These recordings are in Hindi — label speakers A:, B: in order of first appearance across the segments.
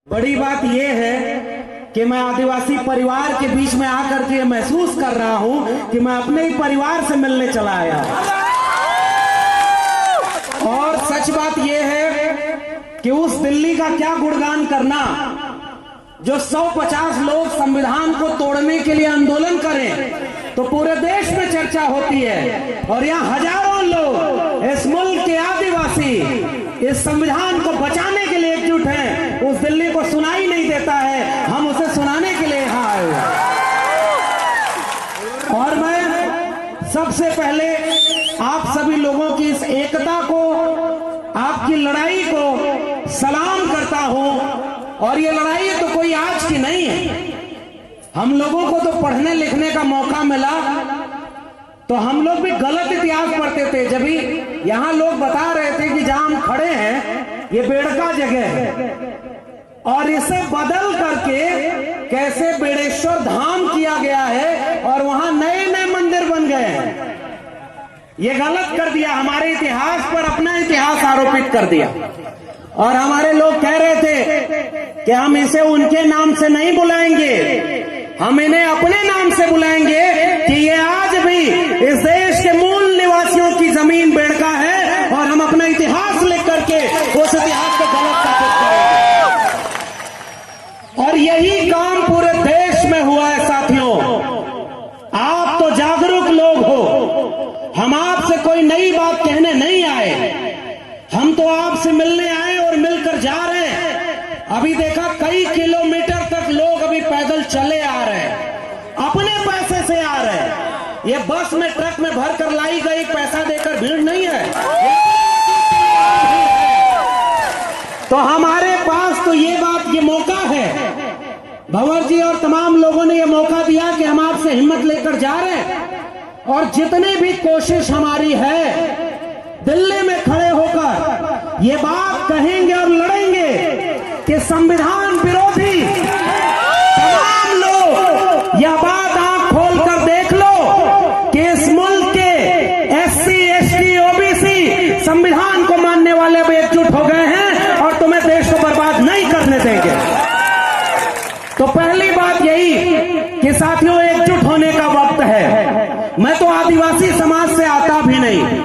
A: बड़ी बात यह है कि मैं आदिवासी परिवार के बीच में आकर के महसूस कर रहा हूं कि मैं अपने ही परिवार से मिलने चला आया। और सच बात यह है कि उस दिल्ली का क्या गुणगान करना जो 150 लोग संविधान को तोड़ने के लिए आंदोलन करें तो पूरे देश में चर्चा होती है, और यहाँ हजारों लोग इस मुल्क के आदिवासी इस संविधान को बचाने के लिए एकजुट हैं। उस दिल्ली को सुनाई नहीं देता है, हम उसे सुनाने के लिए यहाँ आए हैं। और मैं सबसे पहले आप सभी लोगों की इस एकता को, आपकी लड़ाई को सलाम करता हूं। और ये लड़ाई तो कोई आज की नहीं है, हम लोगों को तो पढ़ने लिखने का मौका मिला तो हम लोग भी गलत इतिहास पढ़ते थे। जब भी यहाँ लोग बता रहे थे कि जहां हम खड़े हैं ये बेड़का जगह है और इसे बदल करके कैसे बेड़ेश्वर धाम किया गया है और वहां नए नए मंदिर बन गए हैं, ये गलत कर दिया। हमारे इतिहास पर अपना इतिहास आरोपित कर दिया। और हमारे लोग कह रहे थे कि हम इसे उनके नाम से नहीं बुलाएंगे, हम इन्हें अपने नाम से बुलाएंगे कि ये आज भी इस देश के मूल निवासियों की जमीन बेड़का है और हम अपना इतिहास लिख करके उस इतिहास को गलत साबित करेंगे। और यही काम पूरे देश में हुआ है साथियों। आप तो जागरूक लोग हो, हम आपसे कोई नई बात कहने नहीं आए, हम तो आपसे मिलने आए और मिलकर जा रहे हैं। अभी देखा कई किलोमीटर तक लोग अभी पैदल चले आ रहे हैं, अपने पैसे से आ रहे हैं। ये बस में ट्रक में भर कर लाई गई पैसा देकर भीड़ नहीं है। तो हमारे पास तो ये बात, ये मौका है, भंवर जी और तमाम लोगों ने ये मौका दिया कि हम आपसे हिम्मत लेकर जा रहे हैं। और जितनी भी कोशिश हमारी है दिल्ली में खड़े होकर ये बात कहेंगे और लड़ेंगे कि संविधान विरोधी तमाम लोग, यह बात आंख खोलकर देख लो कि इस मुल्क के एससी, एसटी, ओबीसी संविधान को मानने वाले भी एकजुट हो गए हैं और तुम्हें देश को बर्बाद नहीं करने देंगे। तो पहली बात यही कि साथियों एकजुट होने का वक्त है। मैं तो आदिवासी समाज से आता भी नहीं,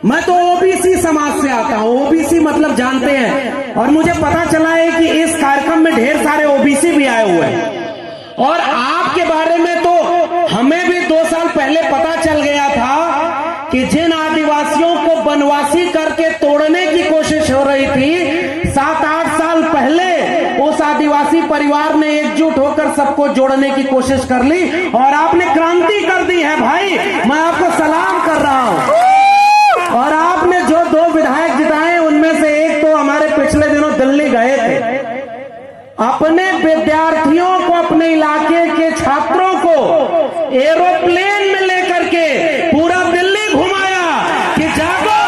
A: मैं तो ओबीसी समाज से आता हूं। ओबीसी मतलब जानते हैं, और मुझे पता चला है कि इस कार्यक्रम में ढेर सारे ओबीसी भी आए हुए हैं। और आपके बारे में तो हमें भी 2 साल पहले पता चल गया था कि जिन आदिवासियों को बनवासी करके तोड़ने की कोशिश हो रही थी, 7-8 साल पहले उस आदिवासी परिवार ने एकजुट होकर सबको जोड़ने की कोशिश कर ली और आपने क्रांति कर दी है भाई। मैं आपको सलाम कर रहा हूं। और आपने जो 2 विधायक जिताए उनमें से एक तो हमारे पिछले दिनों दिल्ली गए थे, अपने विद्यार्थियों को, अपने इलाके के छात्रों को एरोप्लेन में लेकर के पूरा दिल्ली घुमाया कि जागो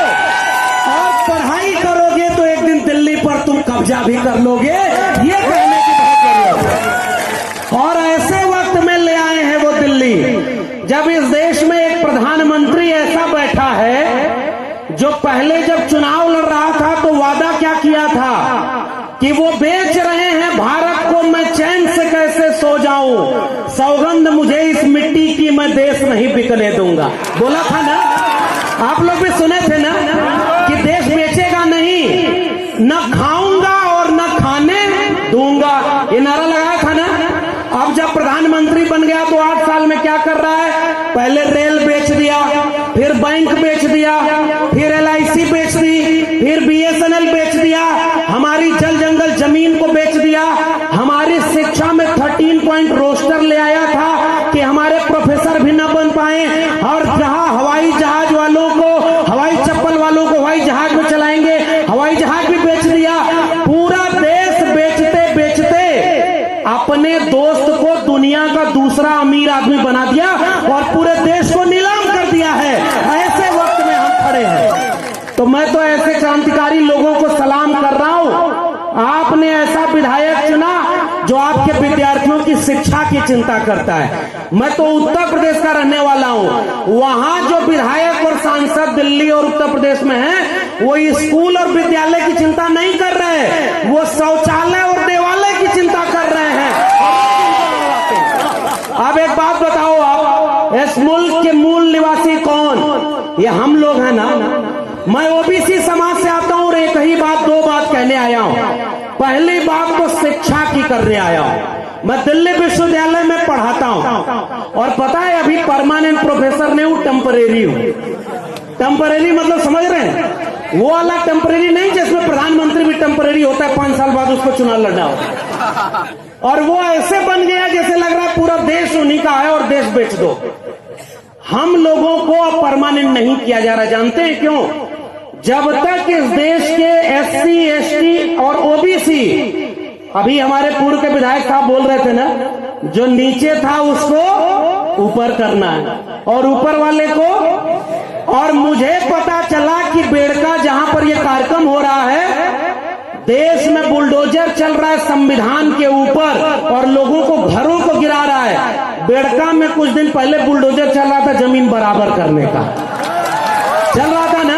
A: और पढ़ाई करोगे तो एक दिन दिल्ली पर तुम कब्जा भी कर लोगे, ये कहने की बहुत जरूरत है। और ऐसे वक्त में ले आए हैं वो दिल्ली जब इस देश में एक प्रधानमंत्री ऐसा बैठा है जो पहले जब चुनाव लड़ रहा था तो वादा क्या किया था कि वो बेच रहे हैं भारत को, मैं चैन से कैसे सो जाऊं, सौगंध मुझे इस मिट्टी की, मैं देश नहीं बिकने दूंगा। बोला था ना, आप लोग भी सुने थे ना कि देश बेचेगा नहीं, न खाऊंगा और न खाने दूंगा, ये नारा लगाया था ना। अब जब प्रधानमंत्री बन गया तो 8 साल में क्या कर रहा है, पहले रेल बेच दिया, फिर बैंक बेच दिया, फिर LIC बेच दी, फिर BSNL बेच दिया, हमारी जल जंगल जमीन को बेच दिया, हमारी शिक्षा में 13 पॉइंट रोस्टर ले आया था कि हमारे प्रोफेसर भी न बन पाए, और जहां हवाई जहाज वालों को, हवाई चप्पल वालों को हवाई जहाज में चलाएंगे, हवाई जहाज भी बेच दिया। पूरा देश बेचते बेचते अपने दोस्त को दुनिया का दूसरा अमीर आदमी बना दिया और पूरे देश को नीलाम कर दिया है। ऐसे वक्त में हम खड़े हैं। तो मैं तो ऐसे क्रांतिकारी लोगों को सलाम कर रहा हूं। आपने ऐसा विधायक चुना जो आपके विद्यार्थियों की शिक्षा की चिंता करता है। मैं तो उत्तर प्रदेश का रहने वाला हूं, वहां जो विधायक और सांसद दिल्ली और उत्तर प्रदेश में हैं, वो स्कूल और विद्यालय की चिंता नहीं कर रहे, वो शौचालय और देवालय मैं ओबीसी समाज से आता हूं और एक ही बात, दो बात कहने आया हूं। पहली बात तो शिक्षा की करने आया हूं। मैं दिल्ली विश्वविद्यालय में पढ़ाता हूं और पता है अभी परमानेंट प्रोफेसर नहीं हूं, टेम्परेरी हूं। टेम्परेरी मतलब समझ रहे हैं, वो वाला टेम्परेरी नहीं जिसमें प्रधानमंत्री भी टेम्परेरी होता है, 5 साल बाद उसको चुनाव लड़ना होता। और वो ऐसे बन गया जैसे लग रहा है पूरा देश उन्हीं का है और देश बेच दो। हम लोगों को अब परमानेंट नहीं किया जा रहा, जानते हैं क्यों? जब तक इस देश के SC, ST और OBC, अभी हमारे पूर्व के विधायक साहब बोल रहे थे ना, जो नीचे था उसको ऊपर करना है और ऊपर वाले को। और मुझे पता चला कि बेड़का जहां पर यह कार्यक्रम हो रहा है, देश में बुलडोजर चल रहा है संविधान के ऊपर और लोगों को घरों को गिरा रहा है। बेड़का में कुछ दिन पहले बुलडोजर चल रहा था जमीन बराबर करने का, चल रहा था ना।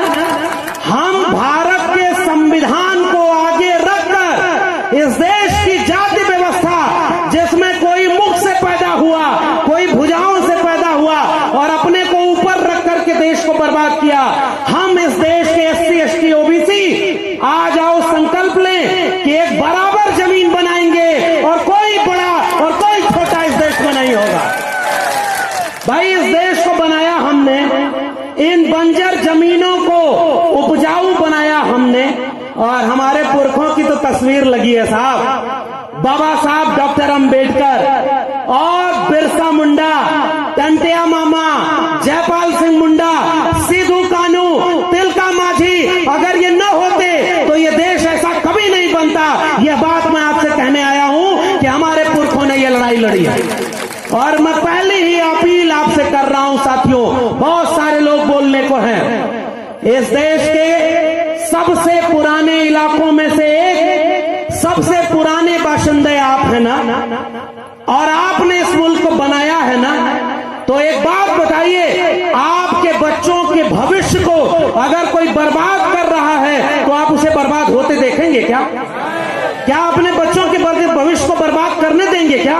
A: हम भारत के संविधान को आगे रखकर इस देश की जाति व्यवस्था, जिसमें कोई मुख से पैदा हुआ, कोई भुजाओं से पैदा हुआ और अपने को ऊपर रख करके देश को बर्बाद किया, हम इस देश के SC, ST, OBC आज आओ संकल्प लें कि एक बराबर जमीन बनाएंगे और कोई बड़ा और कोई छोटा इस देश में नहीं होगा। भाई इस देश को बनाया हमने, इन बंजर जमीनों को उपजाऊ बनाया हमने। और हमारे पुरखों की तो तस्वीर लगी है साहब, बाबा साहब डॉक्टर अंबेडकर और बिरसा मुंडा, टंटिया मामा, जयपाल सिंह मुंडा, सिद्धू कानू, तिलका माझी, अगर ये न होते तो ये देश ऐसा कभी नहीं बनता। यह बात मैं आपसे कहने आया हूं कि हमारे पुरखों ने ये लड़ाई लड़ी है। और मैं पहले ही अपील आपसे कर रहा हूं साथियों, बहुत सारे लोग बोलने को हैं। इस देश के सबसे पुराने इलाकों में से एक, सबसे पुराने बाशिंदे आप हैं ना, और आपने इस मुल्क को बनाया है ना। तो एक बात बताइए, आपके बच्चों के भविष्य को अगर कोई बर्बाद कर रहा है तो आप उसे बर्बाद होते देखेंगे क्या? क्या अपने बच्चों के भविष्य को बर्बाद करने देंगे क्या?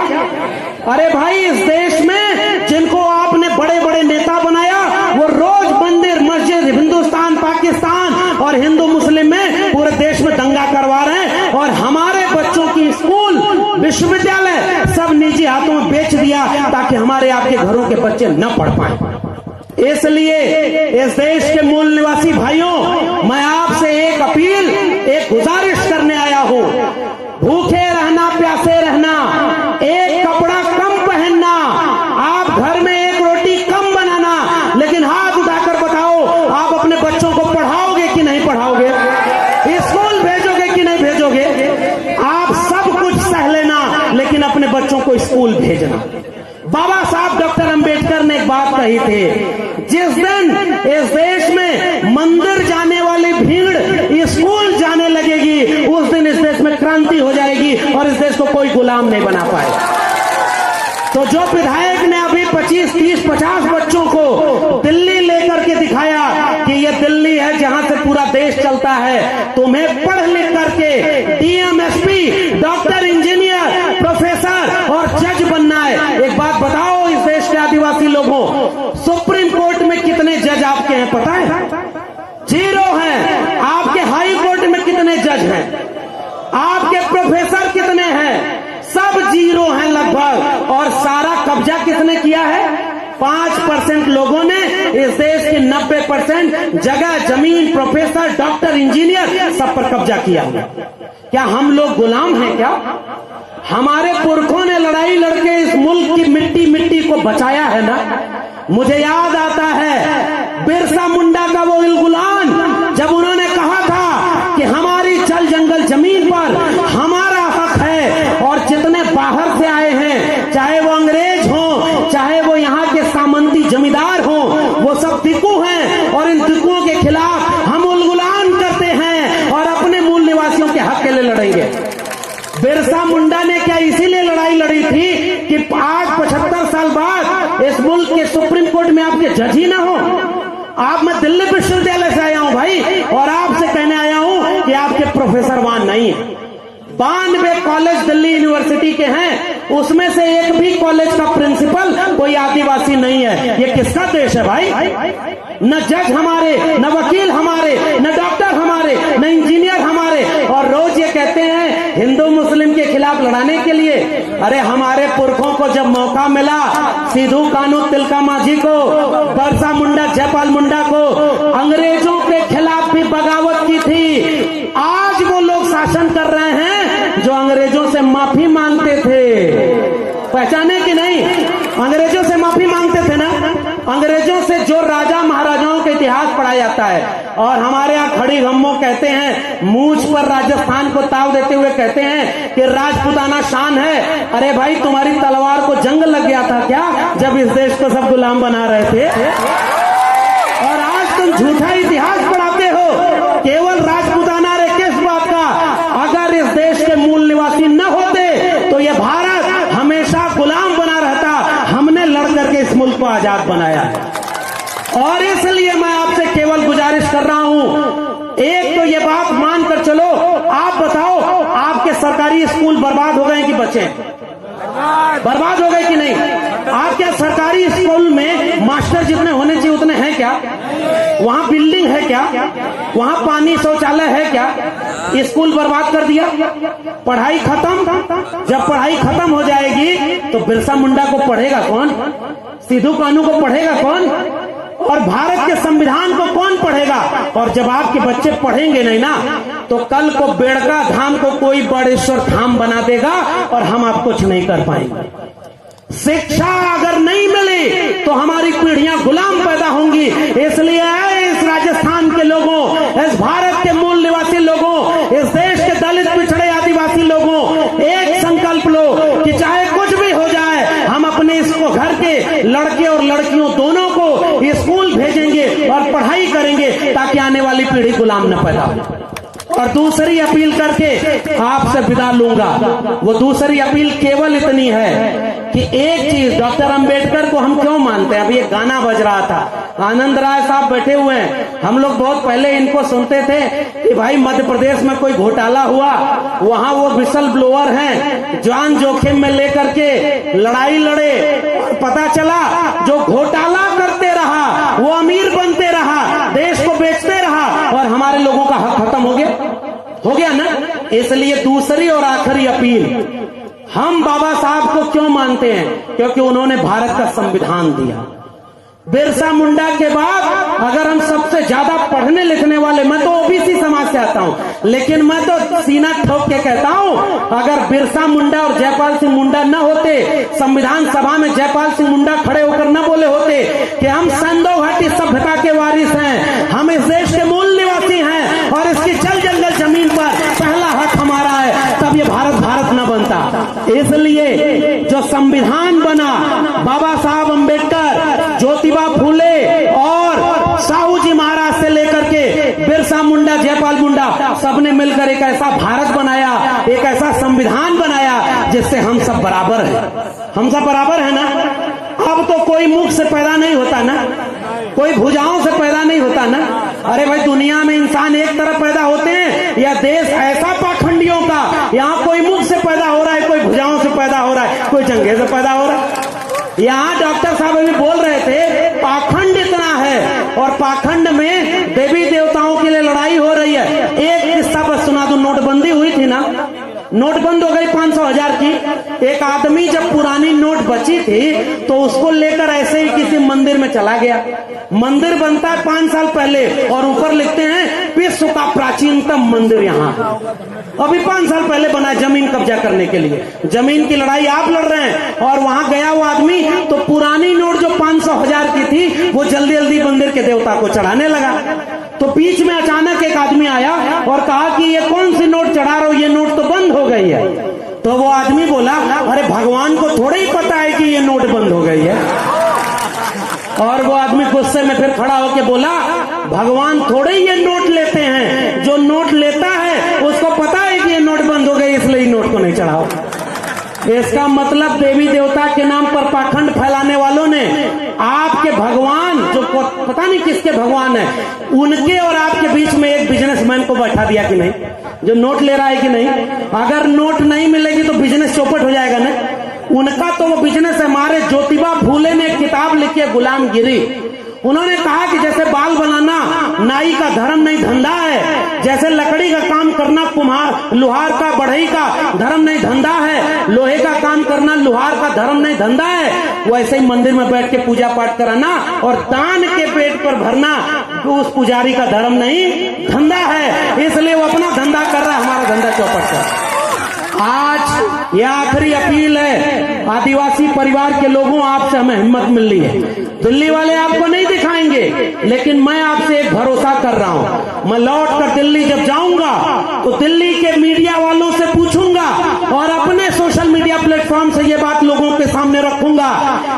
A: अरे भाई इस देश में जिनको आपने बड़े बड़े नेता बनाया, वो रोज मंदिर मस्जिद, हिंदुस्तान पाकिस्तान और हिंदू मुस्लिम में पूरे देश में दंगा करवा रहे हैं। और हमारे बच्चों की स्कूल, विश्वविद्यालय सब निजी हाथों में बेच दिया ताकि हमारे आपके घरों के बच्चे न पढ़ पाए। इसलिए इस देश के मूल निवासी भाइयों, मैं आपसे एक अपील, एक गुजारिश करने आया हूं। भूखे रहना, प्यासे रहना, एक कपड़ा कम पहनना, आप घर में एक रोटी कम बनाना, लेकिन हाथ उठाकर बताओ आप अपने बच्चों को पढ़ाओगे कि नहीं पढ़ाओगे? स्कूल भेजोगे कि नहीं भेजोगे? आप सब कुछ सह लेना लेकिन अपने बच्चों को स्कूल भेजना। बाबा साहब डॉक्टर अंबेडकर ने एक बात कही थी, जिस दिन इस देश में मंदिर जाने वाली भीड़ स्कूल जाने लगेगी, उस दिन इस देश में क्रांति हो जाएगी और इस देश को कोई गुलाम नहीं बना पाएगा। तो जो विधायक ने अभी 25, 30, 50 बच्चों को दिल्ली लेकर के दिखाया कि ये दिल्ली है जहां से पूरा देश चलता है, तुम्हें पढ़ लिख करके DM, SP, doctor, engineer, professor और जज बनना है। एक बात बताओ इस देश के आदिवासी लोगों, सुप्रीम कोर्ट में कितने जज आपके हैं पता है? 0 हैं। आपके हाई कोर्ट में कितने जज हैं? आपके प्रोफेसर कितने हैं? सब 0 हैं लगभग। और सारा कब्जा किसने किया है? 5% लोगों ने इस देश की 90% जगह, जमीन, प्रोफेसर, डॉक्टर, इंजीनियर सब पर कब्जा किया है। क्या हम लोग गुलाम हैं क्या? हमारे पुरखों ने लड़ाई लड़के इस मुल्क की मिट्टी मिट्टी को बचाया है ना। मुझे याद आता है बिरसा मुंडा का वो इल्गुलान, जब उन्होंने कहा था कि हमारी जल जंगल जमीन पर हमारा हक है और जितने बाहर से आए हैं, चाहे वो अंग्रेज हो, चाहे वो यहाँ के सामंती जमींदार हो, वो सब दिक्कू हैं और इन दिक्कुओं के खिलाफ हम उल्गुलान करते हैं और अपने मूल निवासियों के हक के लिए लड़ेंगे। बिरसा मुंडा ने क्या इसीलिए लड़ाई लड़ी थी कि आज 75 साल बाद इस मुल्क के सुप्रीम कोर्ट में आपके जज ही ना हो? आप, मैं दिल्ली विश्वविद्यालय से आया हूं भाई, और आपसे कहने आया हूं कि आपके प्रोफेसर वहां नहीं है। 92 कॉलेज दिल्ली यूनिवर्सिटी के हैं उसमें से एक भी कॉलेज का प्रिंसिपल कोई आदिवासी नहीं है। ये किसका देश है भाई? न जज हमारे, न वकील हमारे, न डॉक्टर हमारे, न इंजीनियर हमारे, और रोज ये कहते हैं हिंदू मुस्लिम के खिलाफ लड़ाने के लिए। अरे हमारे पुरखों को जब मौका मिला, सिद्धू कान्हू तिलका मांझी को, बिरसा मुंडा जयपाल मुंडा को, अंग्रेजों के खिलाफ भी बगावत की थी। आज वो लोग शासन कर रहे हैं जो अंग्रेजों से माफी मांगते थे। पहचाने कि नहीं? अंग्रेजों से माफी मांगते थे ना। अंग्रेजों से जो राजा महाराजाओं का इतिहास पढ़ा जाता है, और हमारे यहाँ खड़ी गम्मो कहते हैं, मूंछ पर राजस्थान को ताव देते हुए कहते हैं कि राजपूताना शान है। अरे भाई, तुम्हारी तलवार को जंग लग गया था क्या जब इस देश को सब गुलाम बना रहे थे? और आज तुम झूठा इतिहास पढ़ाते हो केवल राजपूताना। रे किस बात का? अगर इस देश के मूल निवासी न होते तो यह भारत हमेशा गुलाम बना रहता। हमने लड़ करके इस मुल्क को आजाद बनाया, और इसलिए मैं आपसे केवल गुजारिश कर रहा हूं, एक तो ये बात मान कर चलो। आप बताओ, आपके सरकारी स्कूल बर्बाद हो गए कि बचे? बर्बाद हो गए कि नहीं? आपके सरकारी स्कूल में मास्टर जितने होने चाहिए उतने हैं क्या? वहां बिल्डिंग है क्या? वहां पानी शौचालय है क्या? स्कूल बर्बाद कर दिया, पढ़ाई खत्म। जब पढ़ाई खत्म हो जाएगी तो बिरसा मुंडा को पढ़ेगा कौन? सिद्धू कान्हू को पढ़ेगा कौन? और भारत के संविधान को कौन पढ़ेगा? और जब आपके बच्चे पढ़ेंगे नहीं ना, तो कल को बेड़का धाम को कोई बड़ेश्वर धाम बना देगा और हम आप कुछ नहीं कर पाएंगे। शिक्षा अगर नहीं मिली तो हमारी पीढ़ियां गुलाम पैदा होंगी। इसलिए इस राजस्थान के लोगों, इस भारत के मूल निवासी लोगों, इस देश के दलित पिछड़े आदिवासी लोगों, एक संकल्प लो कि चाहे कुछ भी हो जाए, हम अपने इसको घर के लड़के और लड़कियों दोनों को स्कूल भेजेंगे और पढ़ाई करेंगे ताकि आने वाली पीढ़ी गुलाम न पैदा हो। और दूसरी अपील करके आपसे विदा लूंगा। वो दूसरी अपील केवल इतनी है कि एक चीज, डॉक्टर अंबेडकर को हम क्यों मानते हैं? अभी एक गाना बज रहा था, आनंद राय साहब बैठे हुए हैं। हम लोग बहुत पहले इनको सुनते थे कि भाई मध्य प्रदेश में कोई घोटाला हुआ, वहां वो विसल ब्लोअर हैं, जान जोखिम में लेकर के लड़ाई लड़े, और पता चला जो घोटाला करते रहा वो अमीर बनते रहा, देश को बेचते रहा, और हमारे लोगों का हक खत्म हो गया ना। इसलिए दूसरी और आखिरी अपील, हम बाबा साहब को क्यों मानते हैं? क्योंकि उन्होंने भारत का संविधान दिया। बिरसा मुंडा के बाद अगर हम सबसे ज्यादा पढ़ने लिखने वाले, मैं तो ओबीसी समाज से आता हूं, लेकिन मैं तो सीना ठोक के कहता हूं, अगर बिरसा मुंडा और जयपाल सिंह मुंडा न होते, संविधान सभा में जयपाल सिंह मुंडा खड़े होकर न बोले होते कि हम सिंधु घाटी सभ्यता के वारिस हैं, हम इस देश के मूल निवासी हैं और इसकी जल जंगल जमीन पर पहला हक हमारा है, तब ये भारत भारत न बनता। इसलिए जो संविधान बना, बाबा साहब अंबेडकर, ज्योतिबा फूले और साहू जी महाराज से लेकर के बिरसा मुंडा, जयपाल मुंडा, सबने मिलकर एक ऐसा भारत बनाया, एक ऐसा संविधान बनाया जिससे हम सब बराबर हैं। हम सब बराबर है ना। अब तो कोई मुख से पैदा नहीं होता ना, कोई भुजाओं से पैदा नहीं होता ना। अरे भाई, दुनिया में इंसान एक तरफ पैदा होते हैं, या देश ऐसा पाखंडियों का, यहाँ कोई मुख से पैदा हो रहा है, कोई भुजाओं से पैदा हो रहा है, कोई जंघे से पैदा हो रहा है। यहाँ डॉक्टर साहब अभी बोल रहे थे पाखंड इतना है, और पाखंड में देवी देवताओं के लिए लड़ाई हो रही है। एक किस्सा बस सुना दूं, नोटबंदी हुई थी ना, नोटबंद हो गई 500,000 की। एक आदमी जब पुरानी नोट बची थी तो उसको लेकर ऐसे ही किसी मंदिर में चला गया। मंदिर बनता है 5 साल पहले, और ऊपर लिखते हैं विश्व का प्राचीनतम मंदिर यहाँ। अभी 5 साल पहले बना, जमीन कब्जा करने के लिए। जमीन की लड़ाई आप लड़ रहे हैं, और वहां गया वो आदमी तो पुरानी नोट जो 500,000 की थी वो जल्दी जल्दी मंदिर के देवता को चढ़ाने लगा। तो बीच में अचानक एक आदमी आया और कहा कि ये कौन सी नोट चढ़ा रहे हो, ये नोट तो बंद हो गई है। तो वो आदमी बोला, अरे भगवान को थोड़ा ही पता है कि ये नोट बंद हो गई है। और वो आदमी गुस्से में फिर खड़ा होकर बोला, भगवान थोड़े ही ये नोट लेते हैं, जो नोट लेता है उसको पता है कि ये नोट बंद हो गई, इसलिए नोट को नहीं चढ़ाओ। इसका मतलब देवी देवता के नाम पर पाखंड फैलाने वालों ने आपके भगवान, जो पता नहीं किसके भगवान है, उनके और आपके बीच में एक बिजनेसमैन को बैठा दिया कि नहीं, जो नोट ले रहा है कि नहीं। अगर नोट नहीं मिलेगी तो बिजनेस चौपट हो जाएगा ना। तो वो बिजनेस है। हमारे ज्योतिबा फूले ने एक किताब लिखी है, गुलामगिरी। उन्होंने कहा कि जैसे बाल बनाना नाई का धर्म नहीं धंधा है, जैसे लकड़ी का काम करना कुम्हार लुहार का बढ़ई का धर्म नहीं धंधा है, लोहे का काम करना लुहार का धर्म नहीं धंधा है, वैसे ही मंदिर में बैठ के पूजा पाठ कराना और दान के पेट पर भरना उस पुजारी का धर्म नहीं धंधा है। इसलिए वो अपना धंधा कर रहा है, हमारा धंधा चौपट कर। आज यह आखिरी अपील है आदिवासी परिवार के लोगों, आपसे हमें हिम्मत मिल रही है। दिल्ली वाले आपको नहीं दिखाएंगे, लेकिन मैं आपसे एक भरोसा कर रहा हूं, मैं लौट कर दिल्ली जब जाऊंगा तो दिल्ली के मीडिया वालों से पूछूंगा और अपने सोशल मीडिया प्लेटफॉर्म से ये बात लोगों के सामने रखूंगा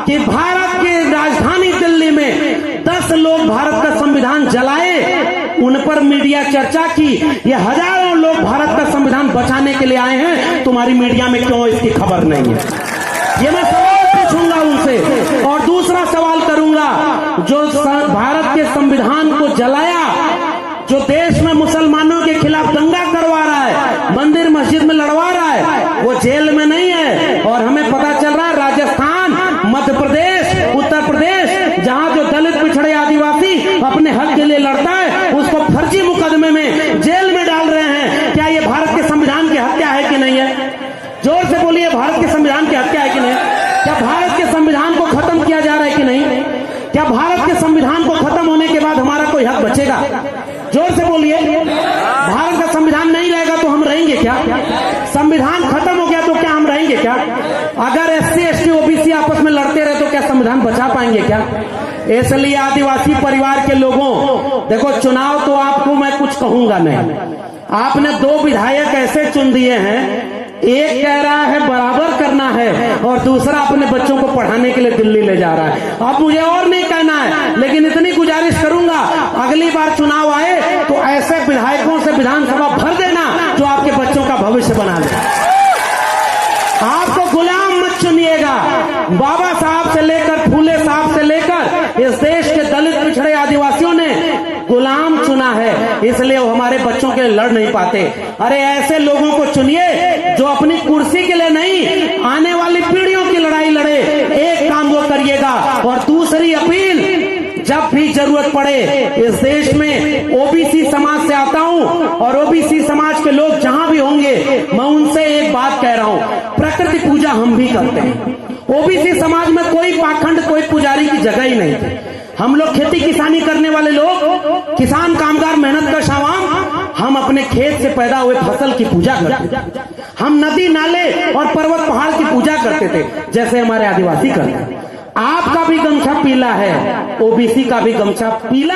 A: कि भारत की राजधानी दिल्ली में 10 लोग भारत का संविधान जलाए, उन पर मीडिया चर्चा की। ये हजारों लोग भारत का संविधान बचाने के लिए आए हैं, तुम्हारी मीडिया में क्यों इसकी खबर नहीं है? ये मैं सवाल पूछूंगा उनसे। और दूसरा सवाल करूंगा, जो भारत के संविधान को जलाया, जो देश में मुसलमानों के खिलाफ दंगा करवा रहा है, मंदिर मस्जिद में लड़वा रहा है, वो जेल में नहीं है। और हमें पता चल रहा है राजस्थान, मध्य प्रदेश, उत्तर प्रदेश, जहां जो दलित पिछड़े आदिवासी अपने हक के लिए लड़ता है, उसको फर्जी मुकदमे में जेल में डाल रहे हैं। क्या ये भारत के संविधान की हत्या है कि नहीं है? जोर से बोलिए, भारत के संविधान की हत्या है कि नहीं? क्या भारत के संविधान को खत्म किया जा रहा है कि नहीं? क्या भारत के संविधान को खत्म होने के बाद हमारा कोई हक बचेगा? जोर से बोलिए। भारत का संविधान नहीं रहेगा तो हम रहेंगे क्या? संविधान खत्म हो गया तो क्या हम रहेंगे क्या? अगर SC ST OBC आपस में लड़ते रहे तो क्या संविधान बचा पाएंगे क्या? इसलिए आदिवासी परिवार के लोगों, देखो चुनाव तो आपको मैं कुछ कहूंगा नहीं। आपने 2 विधायक ऐसे चुन दिए हैं, एक कह रहा है बराबर करना है और दूसरा अपने बच्चों को पढ़ाने के लिए दिल्ली ले जा रहा है। अब मुझे और नहीं कहना है, लेकिन इतनी गुजारिश करूंगा, अगली बार चुनाव आए तो ऐसे विधायकों से विधानसभा भर देना जो आपके बच्चों का भविष्य बना ले। आपको गुलाम मत चुनिएगा। बाबा साहब से लेकर फूले साहब से लेकर इस देश के दलित पिछड़े आदिवासियों ने गुलाम चुना है, इसलिए वो हमारे बच्चों के लिए लड़ नहीं पाते। अरे ऐसे लोगों को चुनिए जो अपनी कुर्सी के लिए नहीं, आने वाली पीढ़ियों की लड़ाई लड़े। एक काम वो करिएगा। और दूसरी अपील, जब भी जरूरत पड़े, इस देश में OBC समाज से आता हूं और OBC समाज के लोग जहां भी होंगे, मैं उनसे एक बात कह रहा हूं, प्रकृति पूजा हम भी करते हैं। OBC समाज में कोई पाखंड, कोई पुजारी की जगह ही नहीं थी। हम लोग खेती किसानी करने वाले लोग, किसान कामगार मेहनत का शावाम, हम अपने खेत से पैदा हुए फसल की पूजा करते थे। हम नदी नाले और पर्वत पहाड़ की पूजा करते थे, जैसे हमारे आदिवासी करते हैं। आपका भी गमछा पीला है, OBC का भी गमछा पीला।